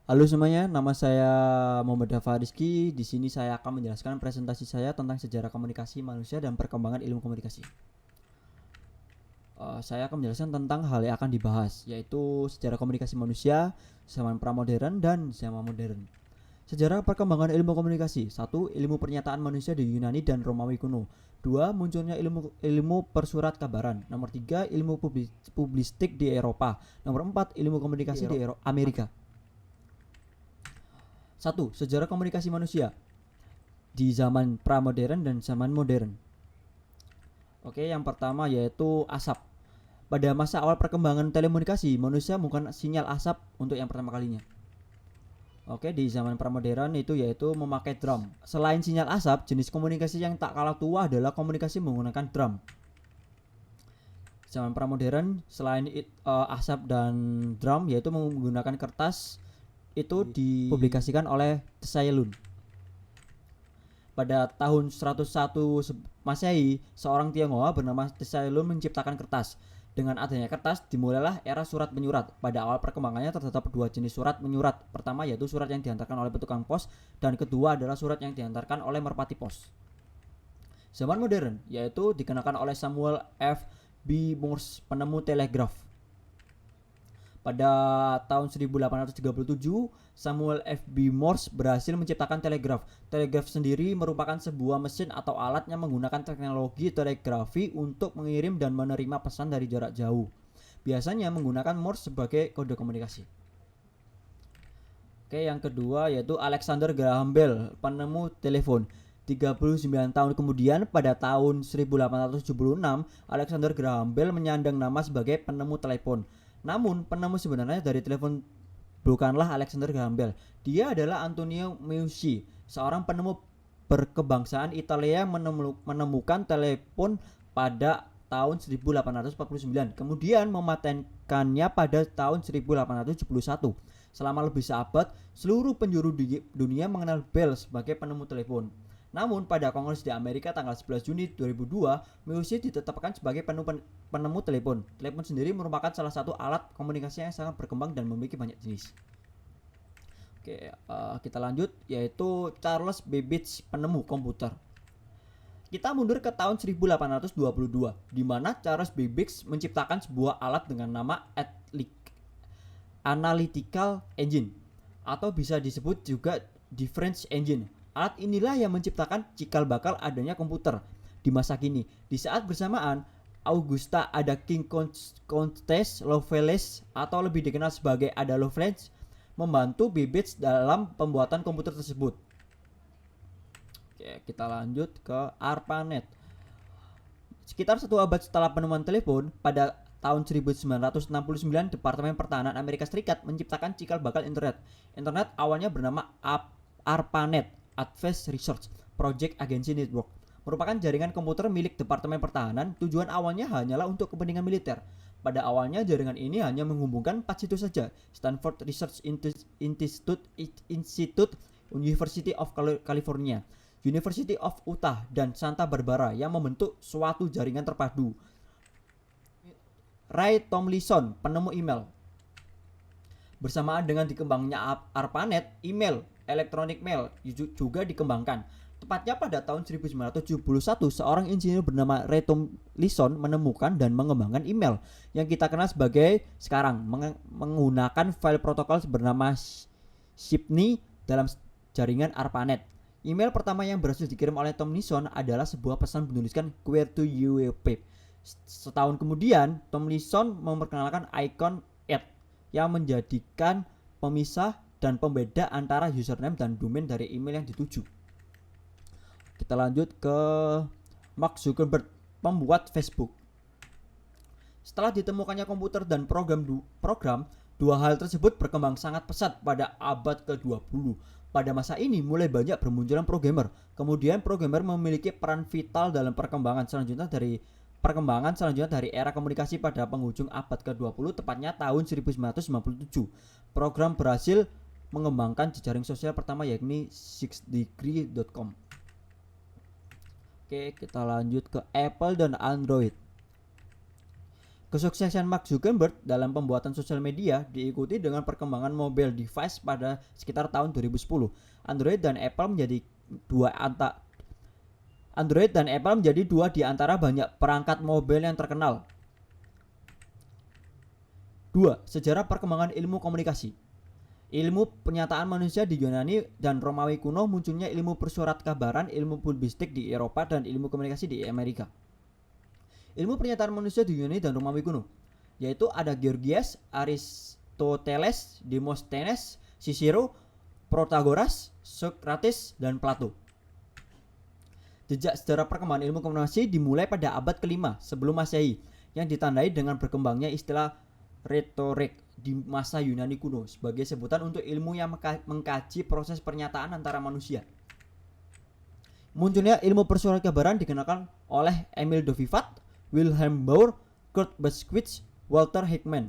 Halo semuanya, nama saya Muhammad Dafa Rizky. Di sini saya akan menjelaskan presentasi saya tentang sejarah komunikasi manusia dan perkembangan ilmu komunikasi. Saya akan menjelaskan tentang hal yang akan dibahas, yaitu sejarah komunikasi manusia, zaman pramodern dan zaman modern. Sejarah perkembangan ilmu komunikasi. 1. Ilmu pernyataan manusia di Yunani dan Romawi kuno. 2. Munculnya ilmu persurat kabaran. Nomor 3. Ilmu publistik di Eropa. Nomor 4. Ilmu komunikasi di Amerika. 1. Sejarah komunikasi manusia di zaman pramodern dan zaman modern. Oke, yang pertama yaitu asap. Pada masa awal perkembangan telekomunikasi, manusia menggunakan sinyal asap untuk yang pertama kalinya. Oke, di zaman pramodern itu yaitu memakai drum. Selain sinyal asap, jenis komunikasi yang tak kalah tua adalah komunikasi menggunakan drum. Zaman pramodern selain asap dan drum yaitu menggunakan kertas, itu dipublikasikan oleh Tsailun. Pada tahun 101 Masehi, seorang Tionghoa bernama Tsailun menciptakan kertas. Dengan adanya kertas, dimulailah era surat menyurat. Pada awal perkembangannya terdapat dua jenis surat menyurat. Pertama yaitu surat yang diantarkan oleh petukang pos, dan kedua adalah surat yang diantarkan oleh merpati pos. Zaman modern yaitu dikenakan oleh Samuel F. B. Morse, penemu telegraf. Pada tahun 1837, Samuel F. B. Morse berhasil menciptakan telegraf. Telegraf sendiri merupakan sebuah mesin atau alat yang menggunakan teknologi telegrafi untuk mengirim dan menerima pesan dari jarak jauh. Biasanya menggunakan Morse sebagai kode komunikasi. Oke, yang kedua yaitu Alexander Graham Bell, penemu telepon. 39 tahun kemudian, pada tahun 1876, Alexander Graham Bell menyandang nama sebagai penemu telepon. Namun, penemu sebenarnya dari telepon bukanlah Alexander Graham Bell. Dia adalah Antonio Meucci, seorang penemu berkebangsaan Italia yang menemukan telepon pada tahun 1849. Kemudian mematenkannya pada tahun 1871. Selama lebih seabad, seluruh penjuru dunia mengenal Bell sebagai penemu telepon. Namun pada Kongres di Amerika tanggal 11 Juni 2002, Meucci ditetapkan sebagai penemu telepon. Telepon sendiri merupakan salah satu alat komunikasi yang sangat berkembang dan memiliki banyak jenis. Oke, kita lanjut, yaitu Charles Babbage, penemu komputer. Kita mundur ke tahun 1822, di mana Charles Babbage menciptakan sebuah alat dengan nama Analytical Engine, atau bisa disebut juga Difference Engine. Alat inilah yang menciptakan cikal bakal adanya komputer di masa kini. Di saat bersamaan, Augusta Ada Comtesse Lovelace, atau lebih dikenal sebagai Ada Lovelace, membantu Babbage dalam pembuatan komputer tersebut. Oke, kita lanjut ke ARPANET. Sekitar satu abad setelah penemuan telepon, pada tahun 1969, Departemen Pertahanan Amerika Serikat menciptakan cikal bakal internet. Internet awalnya bernama ARPANET, Advanced Research Project Agency Network, merupakan jaringan komputer milik Departemen Pertahanan. Tujuan awalnya hanyalah untuk kepentingan militer. Pada awalnya jaringan ini hanya menghubungkan 4 situs saja: Stanford Research Institute, University of California, University of Utah, dan Santa Barbara, yang membentuk suatu jaringan terpadu. Ray Tomlinson, penemu email. Bersamaan dengan dikembangnya ARPANET, email, electronic mail juga dikembangkan. Tepatnya pada tahun 1971, seorang insinyur bernama Ray Tomlinson menemukan dan mengembangkan email yang kita kenal sebagai sekarang, menggunakan file protokol bernama SHIPNY dalam jaringan ARPANET. Email pertama yang berhasil dikirim oleh Tomlinson adalah sebuah pesan menuliskan "Where to you Pip". Setahun kemudian, Tomlinson memperkenalkan icon @ yang menjadikan pemisah dan pembeda antara username dan domain dari email yang dituju. Kita lanjut ke Mark Zuckerberg, pembuat Facebook. Setelah ditemukannya komputer dan program, dua hal tersebut berkembang sangat pesat pada abad ke-20. Pada masa ini mulai banyak bermunculan programmer. Kemudian programmer memiliki peran vital dalam perkembangan selanjutnya dari era komunikasi pada penghujung abad ke-20, tepatnya tahun 1997. Program berhasil mengembangkan jejaring sosial pertama, yakni 6degree.com. Oke, kita lanjut ke Apple dan Android. Kesuksesan Mark Zuckerberg dalam pembuatan sosial media diikuti dengan perkembangan mobile device pada sekitar tahun 2010. Android dan Apple menjadi dua di antara banyak perangkat mobile yang terkenal. 2. Sejarah perkembangan ilmu komunikasi. Ilmu penyataan manusia di Yunani dan Romawi kuno, munculnya ilmu persuratkabaran, ilmu publistik di Eropa, dan ilmu komunikasi di Amerika. Ilmu pernyataan manusia di Yunani dan Romawi kuno, yaitu ada Gorgias, Aristoteles, Demosthenes, Cicero, Protagoras, Socrates, dan Plato. Jejak sejarah perkembangan ilmu komunikasi dimulai pada abad ke-5 sebelum Masehi, yang ditandai dengan berkembangnya istilah retorik di masa Yunani kuno sebagai sebutan untuk ilmu yang mengkaji proses pernyataan antara manusia. Munculnya ilmu persuratkabaran dikenalkan oleh Emil de Vivat, Wilhelm Bauer, Kurt Buschwitz, Walter Hickman.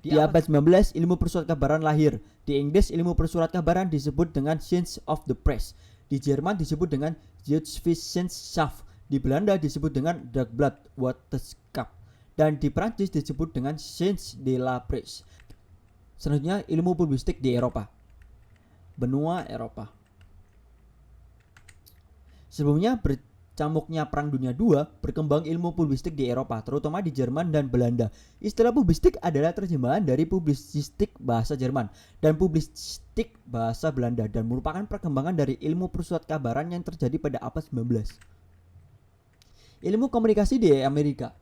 Di abad 19 ilmu persuratkabaran lahir. Di Inggris ilmu persuratkabaran disebut dengan Science of the Press. Di Jerman disebut dengan Geisteswissenschaft. Di Belanda disebut dengan Dagblad Wetenschap. Dan di Prancis disebut dengan Science de la Presse. Selanjutnya ilmu publistik di Eropa. Benua Eropa. Sebelumnya bercamuknya Perang Dunia II, berkembang ilmu publistik di Eropa, terutama di Jerman dan Belanda. Istilah publistik adalah terjemahan dari publisistik bahasa Jerman dan publisistik bahasa Belanda, dan merupakan perkembangan dari ilmu persuratkabaran yang terjadi pada abad 19. Ilmu komunikasi di Amerika.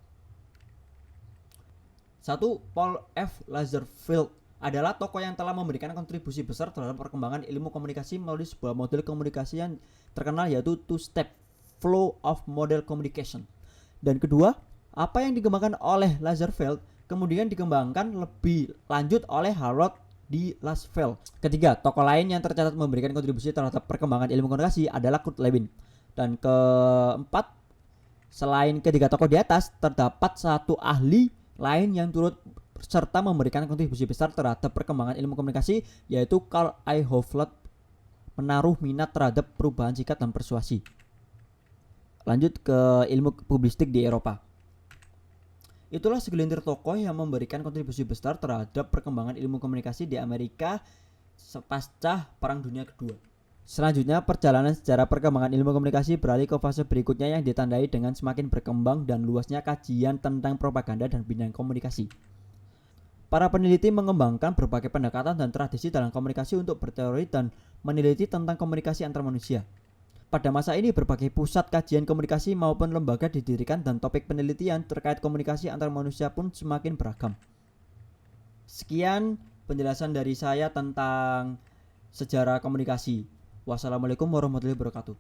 1. Paul F. Lazarsfeld adalah tokoh yang telah memberikan kontribusi besar terhadap perkembangan ilmu komunikasi melalui sebuah model komunikasi yang terkenal, yaitu two-step flow of model communication. Dan kedua, apa yang dikembangkan oleh Lazarsfeld kemudian dikembangkan lebih lanjut oleh Harold D. Lazarsfeld. Ketiga, tokoh lain yang tercatat memberikan kontribusi terhadap perkembangan ilmu komunikasi adalah Kurt Lewin. Dan keempat, selain ketiga tokoh di atas, terdapat satu ahli lain yang turut serta memberikan kontribusi besar terhadap perkembangan ilmu komunikasi, yaitu Carl I. Hofstede menaruh minat terhadap perubahan sikap dan persuasi. Lanjut ke ilmu publistik di Eropa. Itulah segelintir tokoh yang memberikan kontribusi besar terhadap perkembangan ilmu komunikasi di Amerika pasca Perang Dunia Kedua. Selanjutnya, perjalanan sejarah perkembangan ilmu komunikasi beralih ke fase berikutnya yang ditandai dengan semakin berkembang dan luasnya kajian tentang propaganda dan bidang komunikasi. Para peneliti mengembangkan berbagai pendekatan dan tradisi dalam komunikasi untuk berteori dan meneliti tentang komunikasi antar manusia. Pada masa ini, berbagai pusat kajian komunikasi maupun lembaga didirikan dan topik penelitian terkait komunikasi antar manusia pun semakin beragam. Sekian penjelasan dari saya tentang sejarah komunikasi. Wassalamualaikum warahmatullahi wabarakatuh.